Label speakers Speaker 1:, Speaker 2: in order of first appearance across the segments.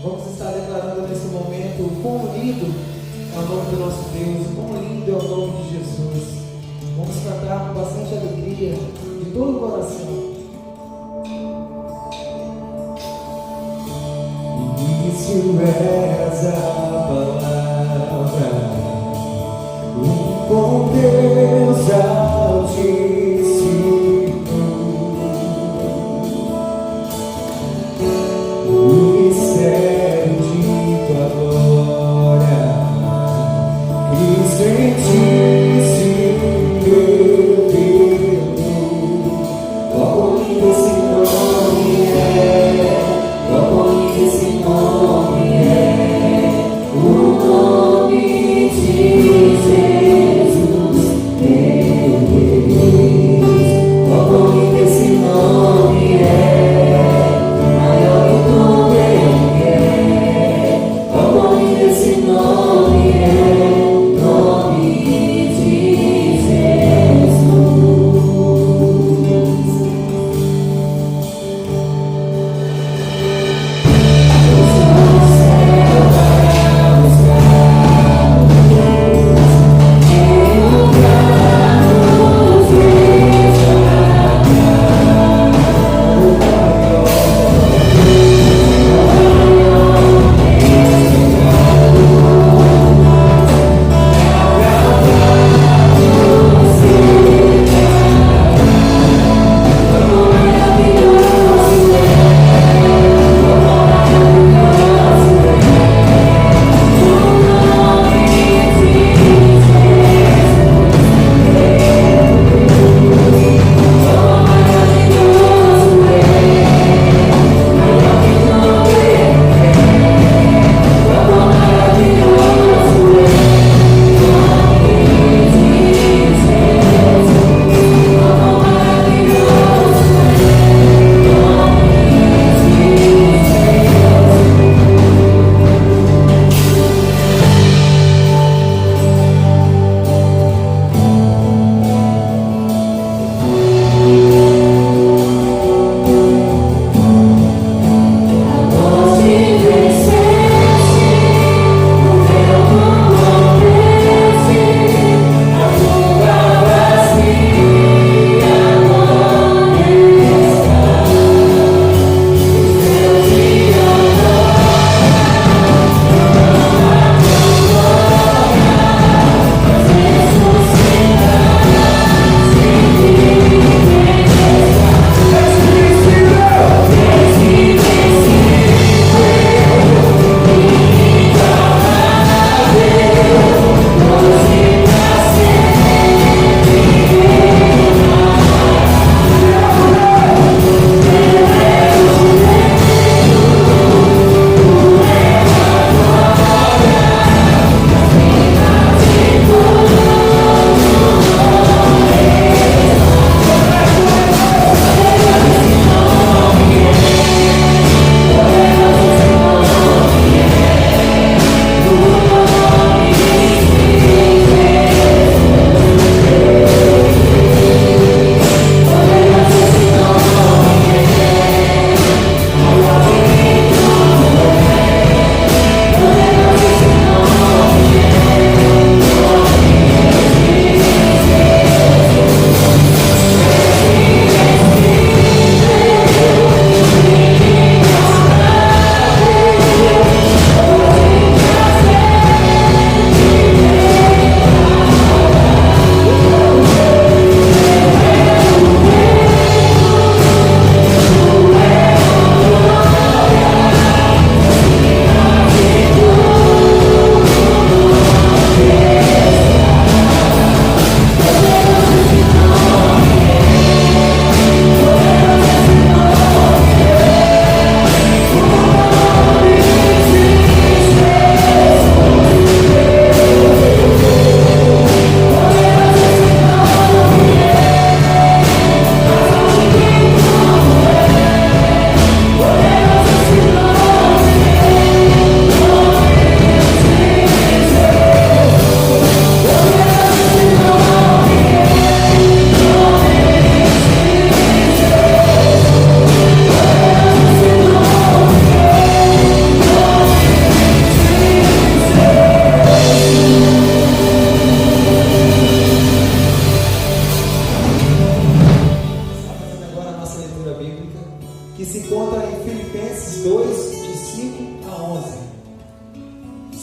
Speaker 1: Vamos estar declarando nesse momento o quão lindo é o nome do nosso Deus, o quão lindo é o nome de Jesus. Vamos cantar com bastante alegria, de todo o coração.
Speaker 2: Isso és a palavra, com Deus Altíssimo, o mistério de tua glória, Cristo em ti se revelou. Quão lindo esse nome é, quão lindo esse nome é, o nome de Jesus, meu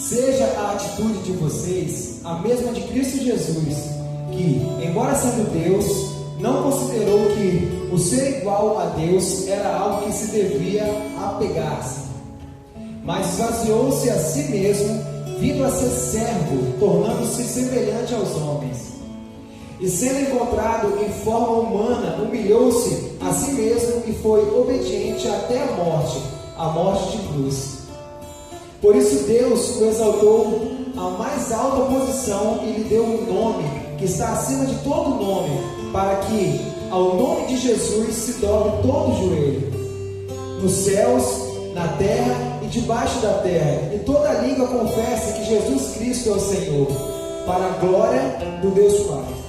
Speaker 1: seja a atitude de vocês a mesma de Cristo Jesus, que, embora sendo Deus, não considerou que o ser igual a Deus era algo que se devia apegar-se, mas esvaziou-se a si mesmo, vindo a ser servo, tornando-se semelhante aos homens. E sendo encontrado em forma humana, humilhou-se a si mesmo e foi obediente até a morte de cruz. Por isso Deus o exaltou à mais alta posição e lhe deu um nome que está acima de todo nome, para que ao nome de Jesus se dobre todo o joelho, nos céus, na terra e debaixo da terra, e toda língua confesse que Jesus Cristo é o Senhor, para a glória do Deus Pai.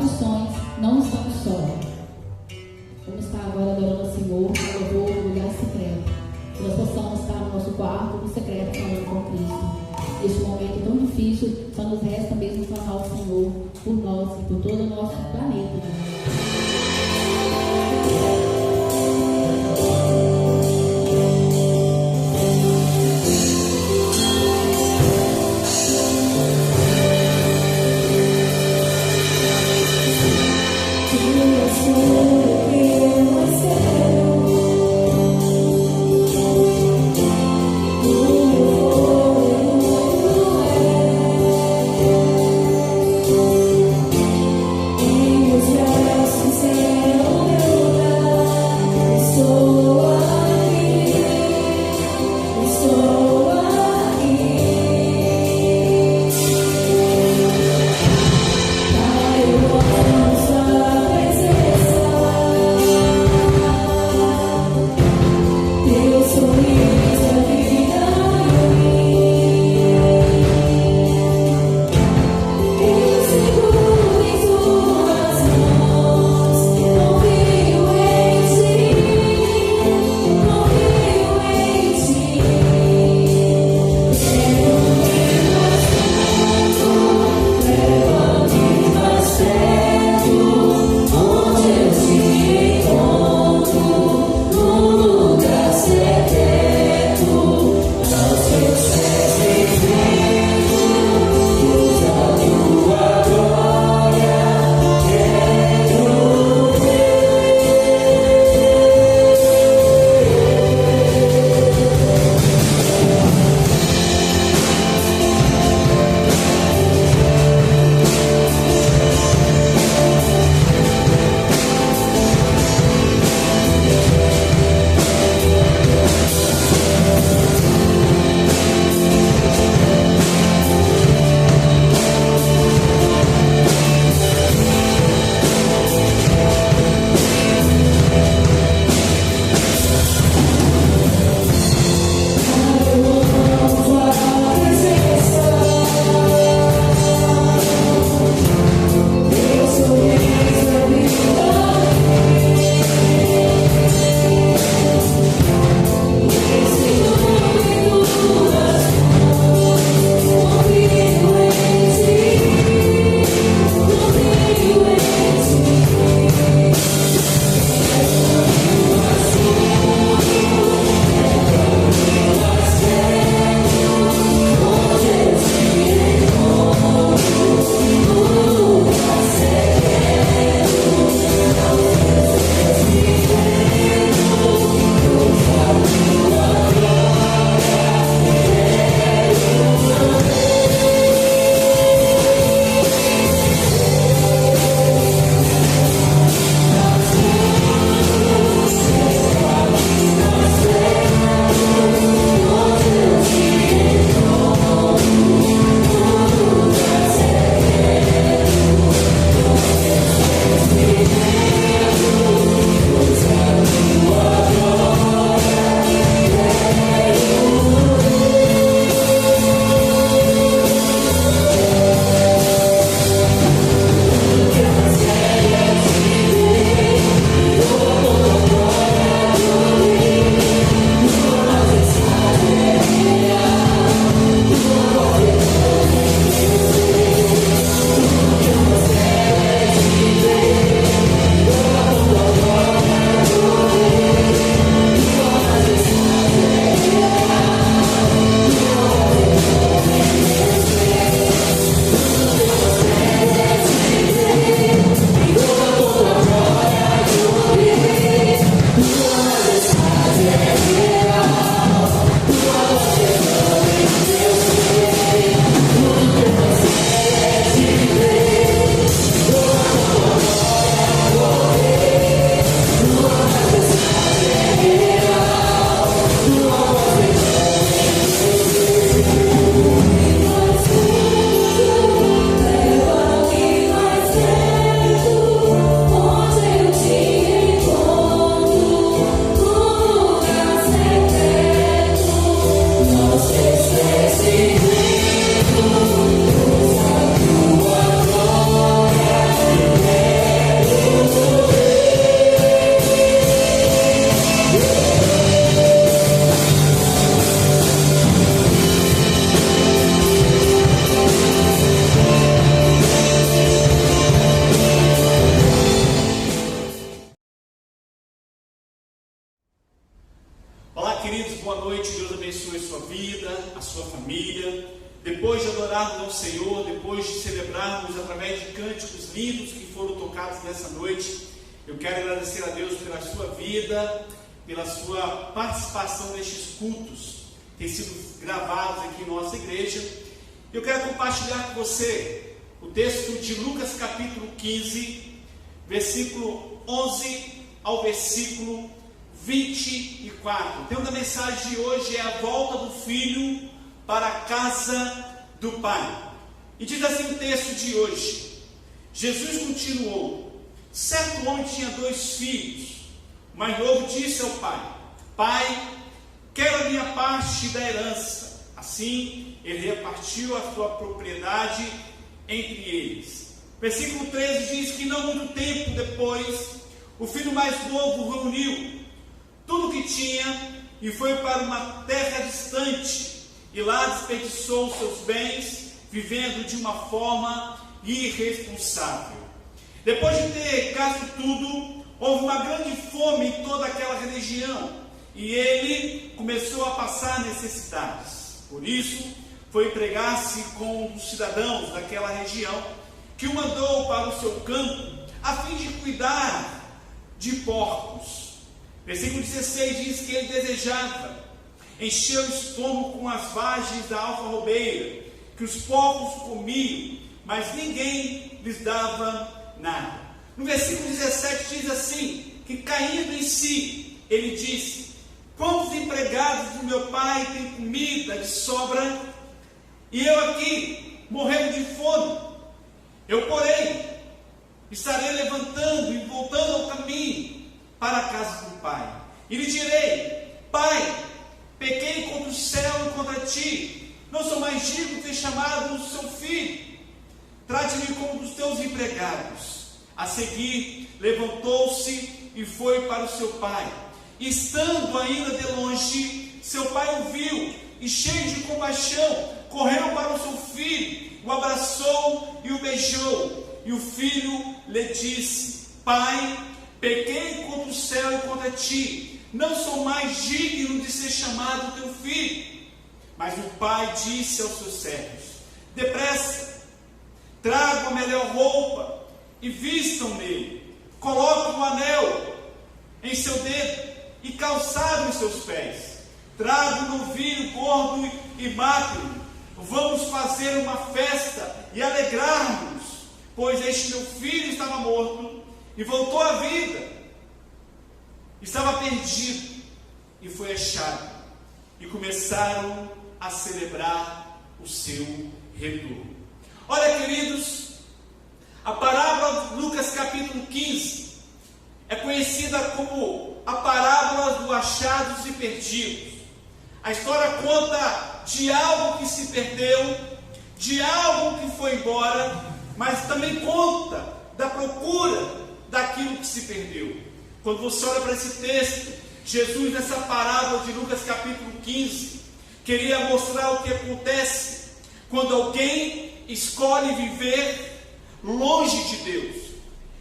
Speaker 3: aflições, não estamos só. Vamos estar agora adorando ao Senhor, no louvor, no lugar secreto. Que nós possamos estar no nosso quarto, no secreto, falando com Cristo. Neste momento tão difícil, só nos resta mesmo clamar ao Senhor por nós e por todo o nosso planeta.
Speaker 4: Em meus braços boa noite, Deus abençoe a sua vida, a sua família. Depois de adorarmos ao Senhor, depois de celebrarmos através de cânticos lindos que foram tocados nessa noite, eu quero agradecer a Deus pela sua vida, pela sua participação nestes cultos, que têm sido gravados aqui em nossa igreja. Eu quero compartilhar com você o texto de Lucas capítulo 15, versículo 11 ao versículo 24. O tema da mensagem de hoje é a volta do filho para a casa do pai. E diz assim o texto de hoje: Jesus continuou: certo homem tinha 2 filhos. O mais novo disse ao pai: Pai, quero a minha parte da herança. Assim ele repartiu a sua propriedade entre eles. Versículo 13 diz que não muito tempo depois, o filho mais novo reuniu tudo o que tinha e foi para uma terra distante, e lá desperdiçou seus bens, vivendo de uma forma irresponsável. Depois de ter gasto tudo, houve uma grande fome em toda aquela região, e ele começou a passar necessidades. Por isso, foi empregar-se com um dos cidadãos daquela região, que o mandou para o seu campo, a fim de cuidar de porcos. Versículo 16 diz que ele desejava encher o estômago com as vagens da alfarrobeira, que os porcos comiam, mas ninguém lhes dava nada. No versículo 17 diz assim, que caindo em si, ele disse: quantos empregados do meu pai têm comida de sobra, e eu aqui, morrendo de fome? Eu, porém, estarei levantando e voltando ao caminho para a casa do pai, e lhe direi: Pai, pequei contra o céu e contra ti, não sou mais digno de ter chamado o seu filho, trate-me como dos teus empregados. A seguir, levantou-se e foi para o seu pai. Estando ainda de longe, seu pai o viu e, cheio de compaixão, correu para o seu filho, o abraçou e o beijou. E o filho lhe disse: Pai, pequei contra o céu e contra ti, não sou mais digno de ser chamado teu filho. Mas o pai disse aos seus servos: depressa, tragam a melhor roupa e vistam nele, coloquem um anel em seu dedo e calçado em seus pés, tragam um novilho gordo e magro, vamos fazer uma festa e alegrarmos, pois este meu filho estava morto e voltou à vida, estava perdido e foi achado. E começaram a celebrar o seu retorno. Olha, queridos, a parábola de Lucas capítulo 15 é conhecida como a parábola dos achados e perdidos. A história conta de algo que se perdeu, de algo que foi embora, mas também conta da procura daquilo que se perdeu. Quando você olha para esse texto, Jesus, nessa parábola de Lucas capítulo 15, queria mostrar o que acontece quando alguém escolhe viver longe de Deus.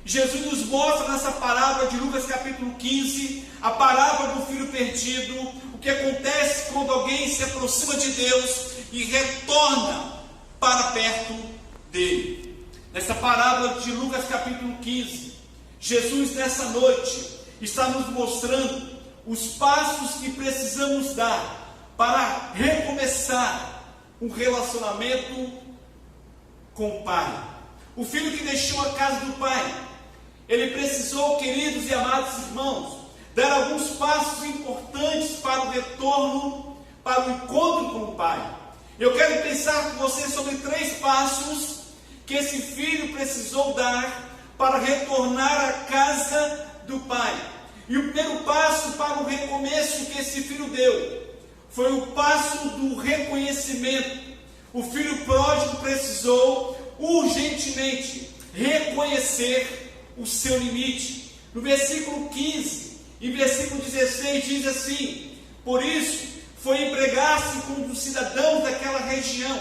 Speaker 4: Jesus nos mostra nessa parábola de Lucas capítulo 15, a parábola do filho perdido, o que acontece quando alguém se aproxima de Deus e retorna para perto dele. Nessa parábola de Lucas capítulo 15, Jesus nessa noite está nos mostrando os passos que precisamos dar para recomeçar um relacionamento com o Pai. O filho que deixou a casa do Pai, ele precisou, queridos e amados irmãos, dar alguns passos importantes para o retorno, para o encontro com o Pai. Eu quero pensar com você sobre 3 passos que esse filho precisou dar para retornar à casa do Pai. E o primeiro passo para o recomeço que esse filho deu foi o passo do reconhecimento. O filho pródigo precisou urgentemente reconhecer o seu limite. No versículo 15 e versículo 16 diz assim: por isso foi empregar-se com um dos cidadãos daquela região,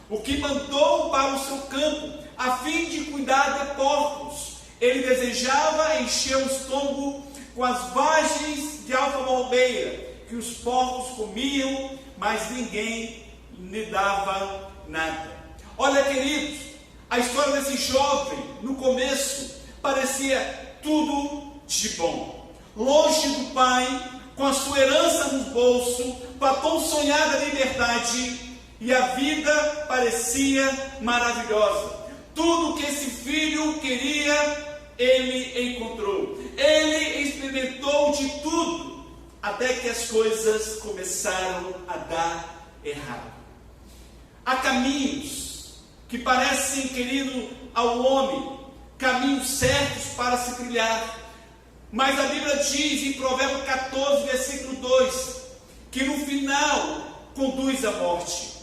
Speaker 4: o que mandou para o seu campo, a fim de cuidar de porcos. Ele desejava encher o estômago com as vagens de alfarrobeira, que que os porcos comiam, mas ninguém lhe dava nada. Olha, queridos, a história desse jovem, no começo, parecia tudo de bom. Longe do pai, com a sua herança no bolso, com a tão sonhada liberdade, e a vida parecia maravilhosa. Tudo que esse filho queria, ele encontrou. Ele experimentou de tudo, até que as coisas começaram a dar errado. Há caminhos que parecem, querido, ao homem, caminhos certos para se trilhar, mas a Bíblia diz em Provérbios 14, versículo 2, que no final conduz à morte.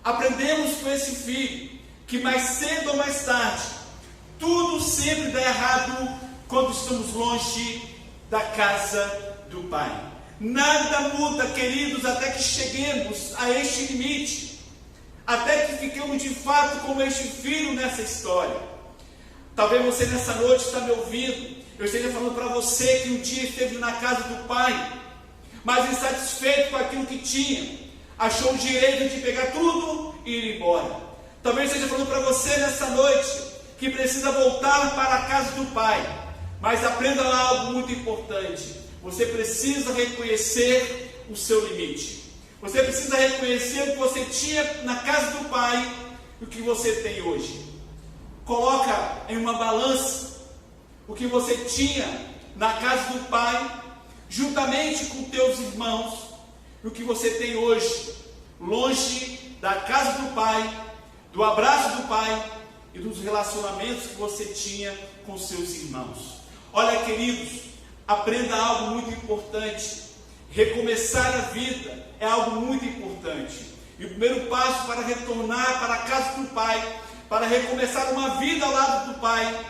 Speaker 4: Aprendemos com esse filho que mais cedo ou mais tarde, tudo sempre dá errado quando estamos longe da casa do Pai. Nada muda, queridos, até que cheguemos a este limite, até que fiquemos de fato como este filho nessa história. Talvez você nessa noite está me ouvindo, eu esteja falando para você que um dia esteve na casa do Pai, mas insatisfeito com aquilo que tinha, achou o direito de pegar tudo e ir embora. Talvez esteja falando para você nessa noite que precisa voltar para a casa do Pai, mas aprenda lá algo muito importante. Você precisa reconhecer o seu limite. Você precisa reconhecer o que você tinha na casa do Pai e o que você tem hoje. Coloca em uma balança o que você tinha na casa do Pai, juntamente com teus irmãos, e o que você tem hoje, longe da casa do Pai, do abraço do Pai e dos relacionamentos que você tinha com seus irmãos. Olha, queridos, aprenda algo muito importante. Recomeçar a vida é algo muito importante. E o primeiro passo para retornar para a casa do Pai, para recomeçar uma vida ao lado do Pai,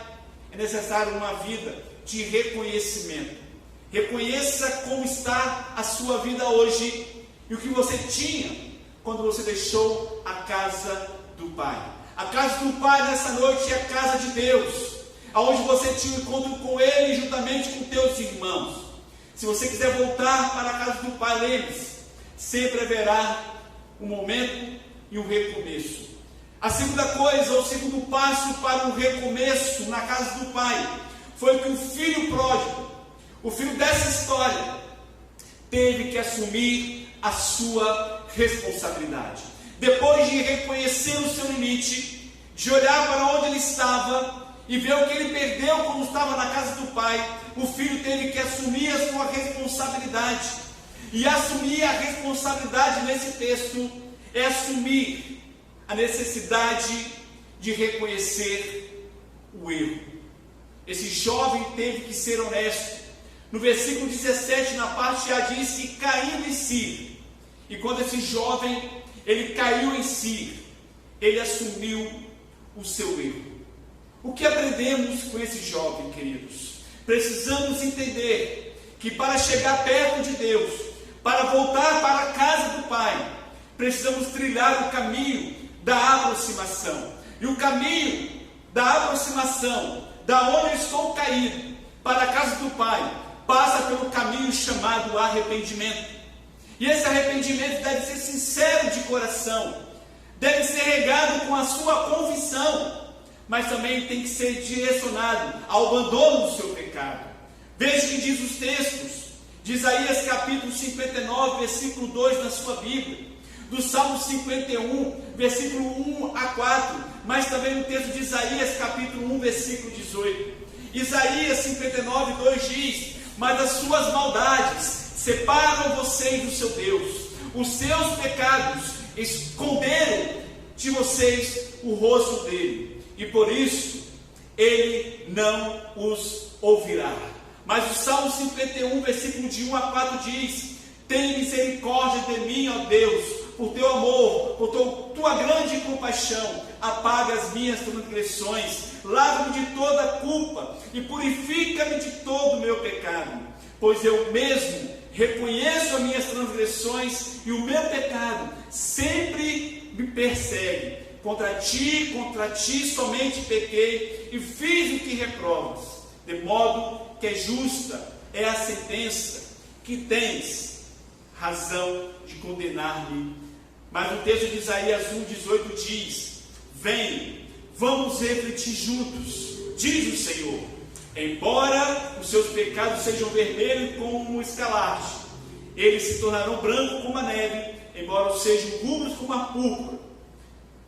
Speaker 4: é necessário uma vida de reconhecimento. Reconheça como está a sua vida hoje e o que você tinha quando você deixou a casa do Pai. A casa do Pai nessa noite é a casa de Deus, aonde você tinha um encontro com Ele juntamente com teus irmãos. Se você quiser voltar para a casa do Pai, lembre-se, sempre haverá um momento e um recomeço. A segunda coisa, o segundo passo para um recomeço na casa do Pai, foi que o filho pródigo, o filho dessa história, teve que assumir a sua responsabilidade. Depois de reconhecer o seu limite, de olhar para onde ele estava e ver o que ele perdeu quando estava na casa do Pai, o filho teve que assumir a sua responsabilidade. E assumir a responsabilidade nesse texto é assumir a necessidade de reconhecer o erro. Esse jovem teve que ser honesto. No versículo 17, na parte A, diz que caindo em si. E quando esse jovem, ele caiu em si, ele assumiu o seu erro. O que aprendemos com esse jovem, queridos? Precisamos entender que para chegar perto de Deus, para voltar para a casa do Pai, precisamos trilhar o caminho da aproximação. E o caminho da aproximação, da onde eu estou caído, para a casa do Pai, passa pelo caminho chamado arrependimento. E esse arrependimento deve ser sincero de coração, deve ser regado com a sua convicção, mas também tem que ser direcionado ao abandono do seu pecado. Veja o que diz os textos de Isaías capítulo 59, versículo 2 na sua Bíblia, do Salmo 51, versículo 1 a 4, mas também no texto de Isaías capítulo 1, versículo 18. Isaías 59, 2 diz: mas as suas maldades separam vocês do seu Deus, os seus pecados esconderam de vocês o rosto dele, e por isso ele não os ouvirá. Mas o Salmo 51, versículo de 1 a 4 diz: tem misericórdia de mim, ó Deus, por teu amor, por tua grande compaixão, apaga as minhas transgressões, lava-me de toda culpa e purifica-me de todo o meu pecado, pois eu mesmo reconheço as minhas transgressões e o meu pecado sempre me persegue. Contra ti somente pequei e fiz o que reprovas, de modo que é justa é a sentença que tens razão de condenar-me. Mas o texto de Isaías 1,18 diz: vem, vamos refletir juntos, diz o Senhor. Embora os seus pecados sejam vermelhos como o escarlate, eles se tornarão brancos como a neve. Embora sejam rubros como a púrpura,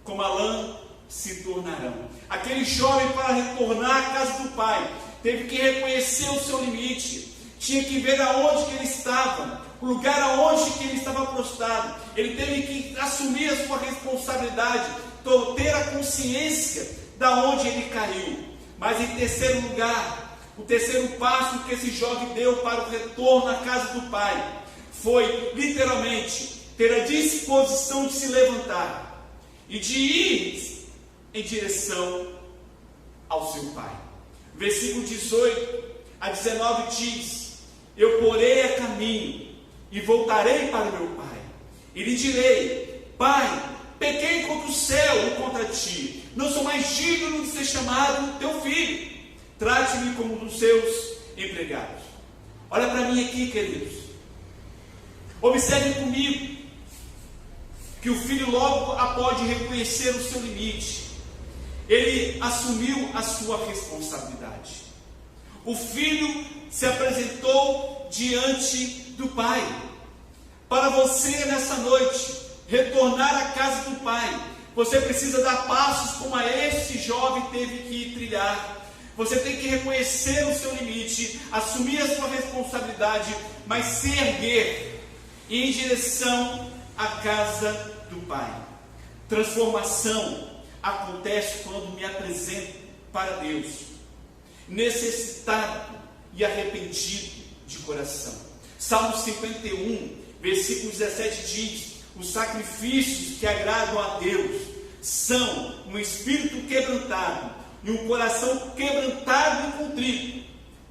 Speaker 4: como a lã se tornarão. Aquele jovem, para retornar à casa do pai, teve que reconhecer o seu limite, tinha que ver aonde que ele estava, o lugar aonde que ele estava prostrado. Ele teve que assumir a sua responsabilidade, ter a consciência da onde ele caiu. Mas em terceiro lugar, o terceiro passo que esse jovem deu para o retorno à casa do pai foi literalmente ter a disposição de se levantar e de ir em direção ao seu pai. Versículo 18 a 19 diz: eu porei a caminho e voltarei para meu pai, e lhe direi: pai, pequei contra o céu e contra ti, não sou mais digno de ser chamado teu filho, trate-me como um dos seus empregados. Olha para mim aqui, queridos, observe comigo que o filho logo após reconhecer o seu limite, ele assumiu a sua responsabilidade. O filho se apresentou diante do pai. Para você nessa noite retornar à casa do pai, você precisa dar passos como a esse jovem teve que trilhar. Você tem que reconhecer o seu limite, assumir a sua responsabilidade, mas se erguer em direção à casa do pai. Transformação acontece quando me apresento para Deus, necessitado e arrependido de coração. Salmo 51, versículo 17 diz: os sacrifícios que agradam a Deus são um espírito quebrantado e um coração quebrantado e contrito,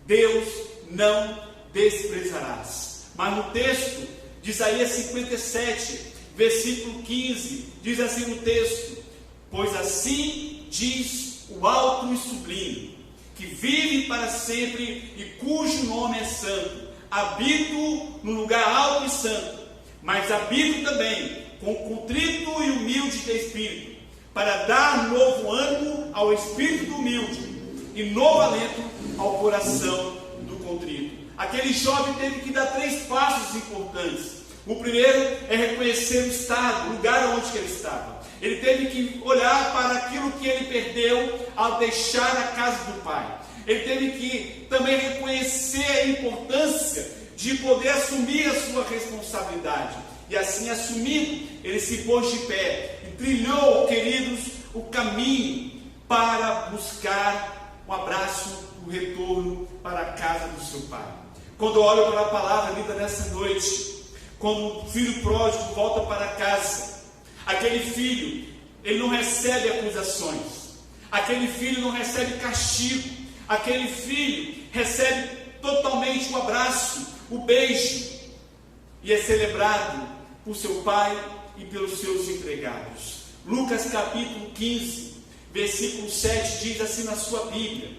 Speaker 4: Deus não desprezarás. Mas no texto de Isaías 57, versículo 15, diz assim no texto: pois assim diz o alto e sublime, que vive para sempre e cujo nome é santo, habito no lugar alto e santo, mas habito também com contrito e humilde de espírito, para dar novo ânimo ao espírito do humilde e novo alento ao coração do contrito. Aquele jovem teve que dar 3 passos importantes. O primeiro é reconhecer o estado, o lugar onde ele estava. Ele teve que olhar para aquilo que ele perdeu ao deixar a casa do pai. Ele teve que também reconhecer a importância de poder assumir a sua responsabilidade. E assim assumindo, ele se pôs de pé e trilhou, queridos, o caminho para buscar um abraço, um retorno para a casa do seu pai. Quando eu olho para a palavra lida nessa noite, quando o filho pródigo volta para casa, aquele filho, ele não recebe acusações, aquele filho não recebe castigo, aquele filho recebe totalmente o abraço, o beijo, e é celebrado por seu pai e pelos seus empregados. Lucas capítulo 15, versículo 7 diz assim na sua Bíblia: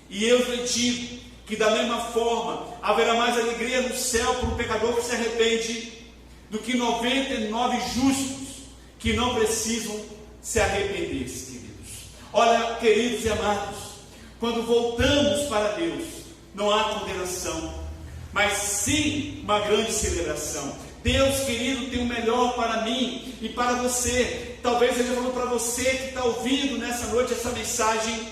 Speaker 4: e eu lhe digo que da mesma forma haverá mais alegria no céu por um pecador que se arrepende do que 99 justos que não precisam se arrepender, queridos. Olha, queridos e amados, quando voltamos para Deus, não há condenação, mas sim uma grande celebração. Deus, querido, tem o melhor para mim e para você. Talvez Ele falou para você que está ouvindo nessa noite essa mensagem,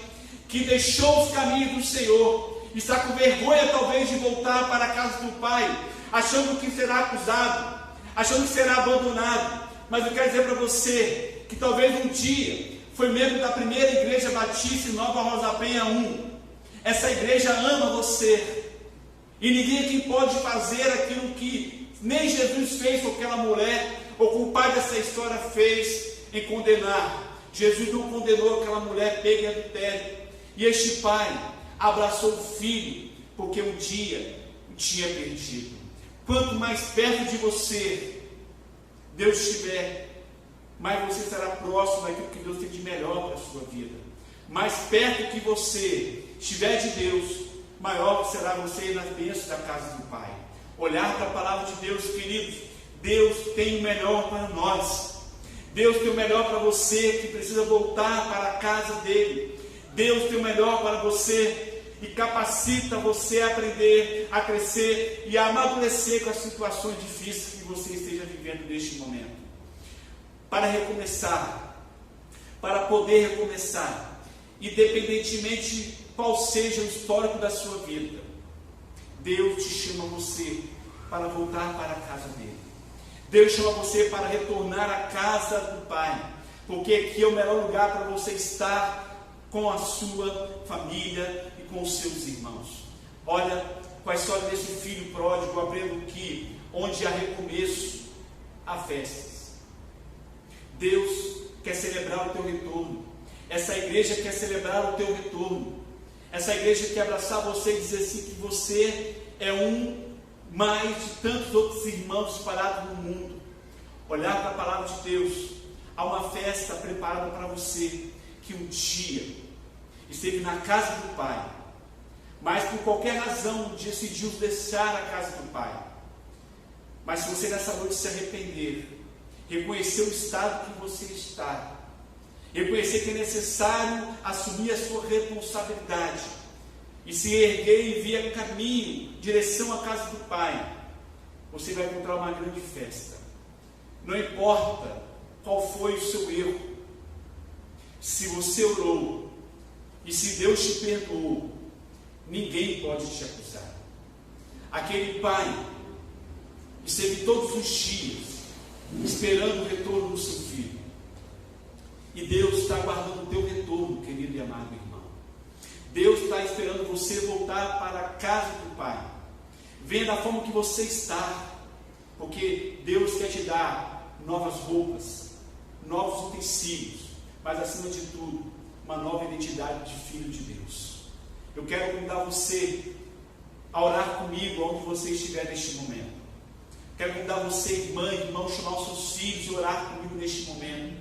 Speaker 4: que deixou os caminhos do Senhor, está com vergonha talvez de voltar para a casa do Pai, achando que será acusado, achando que será abandonado. Mas eu quero dizer para você que talvez um dia foi membro da primeira igreja batista em Nova Rosa Penha 1. Essa igreja ama você, e ninguém aqui pode fazer aquilo que nem Jesus fez com aquela mulher, ou com o pai dessa história fez, em condenar. Jesus não condenou aquela mulher pega em adultério, e este pai abraçou o filho, porque um dia o tinha perdido. Quanto mais perto de você Deus estiver, mais você estará próximo daquilo que Deus tem de melhor para a sua vida. Mais perto que você estiver de Deus, maior será você nas bênçãos da casa do Pai. Olhar para a palavra de Deus, queridos, Deus tem o melhor para nós. Deus tem o melhor para você que precisa voltar para a casa dele. Deus tem o melhor para você e capacita você a aprender, a crescer e a amadurecer com as situações difíceis que você esteja vivendo neste momento. Para recomeçar, para poder recomeçar, independentemente qual seja o histórico da sua vida, Deus te chama você para voltar para a casa dele. Deus chama você para retornar à casa do Pai, porque aqui é o melhor lugar para você estar com a sua família e com os seus irmãos. Olha, com a história desse filho pródigo, eu aprendo que onde há recomeço, há festas. Deus quer celebrar o teu retorno. Essa igreja quer celebrar o teu retorno. Essa igreja quer abraçar você e dizer assim que você é um mais de tantos outros irmãos espalhados no mundo. Olhar para a palavra de Deus, há uma festa preparada para você, que um dia esteve na casa do Pai, mas por qualquer razão decidiu deixar a casa do Pai. Mas se você nessa noite se arrepender, reconhecer o estado que você está, reconhecer que é necessário assumir a sua responsabilidade e se erguer e vir a caminho, direção à casa do Pai, você vai encontrar uma grande festa. Não importa qual foi o seu erro, se você orou e se Deus te perdoou, ninguém pode te acusar. Aquele pai esteve todos os dias esperando o retorno do seu filho, e Deus está aguardando o teu retorno, querido e amado irmão. Deus está esperando você voltar para a casa do Pai. Venha da forma que você está, porque Deus quer te dar novas roupas, novos utensílios, mas acima de tudo, uma nova identidade de filho de Deus. Eu quero convidar você a orar comigo onde você estiver neste momento. Quero convidar você, irmã, irmão, chamar os seus filhos e orar comigo neste momento.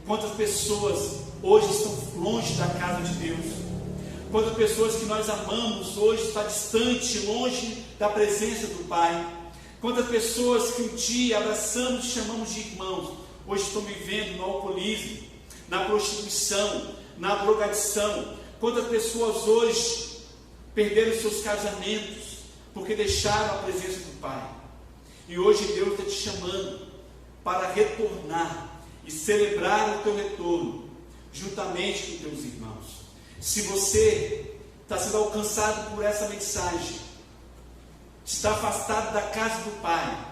Speaker 4: Quantas pessoas hoje estão longe da casa de Deus? Quantas pessoas que nós amamos hoje estão distante, longe da presença do Pai? Quantas pessoas que um dia abraçamos e chamamos de irmãos, hoje estão vivendo no alcoolismo, na prostituição, na drogadição? Quantas pessoas hoje perderam seus casamentos porque deixaram a presença do Pai? E hoje Deus está te chamando para retornar e celebrar o teu retorno juntamente com teus irmãos. Se você está sendo alcançado por essa mensagem, está afastado da casa do Pai,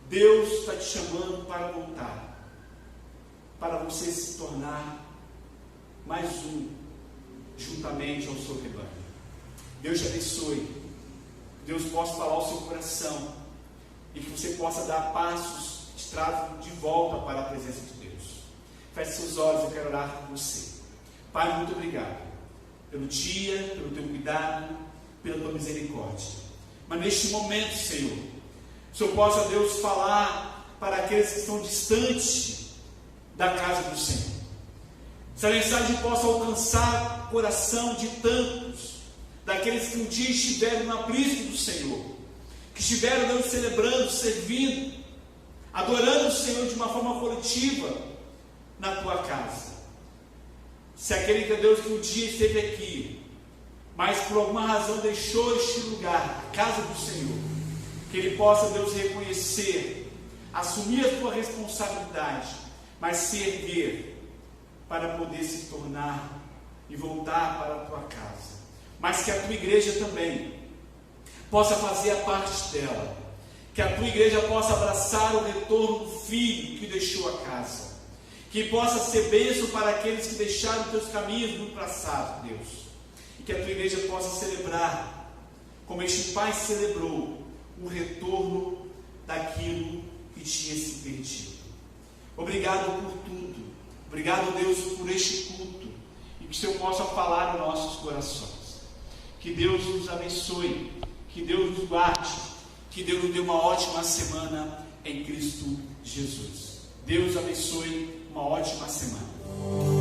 Speaker 4: Deus está te chamando para voltar, para você se tornar mais um juntamente ao seu rebanho. Deus te abençoe. Deus possa falar ao seu coração e que você possa dar passos que te trazem de volta para a presença de Deus. Feche seus olhos, eu quero orar por você. Pai, muito obrigado pelo dia, pelo teu cuidado, pela tua misericórdia. Mas neste momento, Senhor, o Senhor possa, Deus, falar para aqueles que estão distantes da casa do Senhor. Essa mensagem possa alcançar o coração de tantos, daqueles que um dia estiveram no aprisco do Senhor, que estiveram, Deus, celebrando, servindo, adorando o Senhor de uma forma coletiva na tua casa. Se aquele que é Deus que um dia esteve aqui, mas por alguma razão deixou este lugar, a casa do Senhor, que ele possa, Deus, reconhecer, assumir a tua responsabilidade, mas se erguer para poder se tornar e voltar para a tua casa. Mas que a tua igreja também possa fazer a parte dela, que a tua igreja possa abraçar o retorno do filho que deixou a casa, que possa ser bênção para aqueles que deixaram teus caminhos no passado, Deus, e que a tua igreja possa celebrar, como este pai celebrou, o retorno daquilo que tinha se perdido. Obrigado por tudo, obrigado, Deus, por este culto, e que o Senhor possa falar nos nossos corações. Que Deus nos abençoe, que Deus nos guarde, que Deus nos dê uma ótima semana em Cristo Jesus. Deus abençoe, uma ótima semana.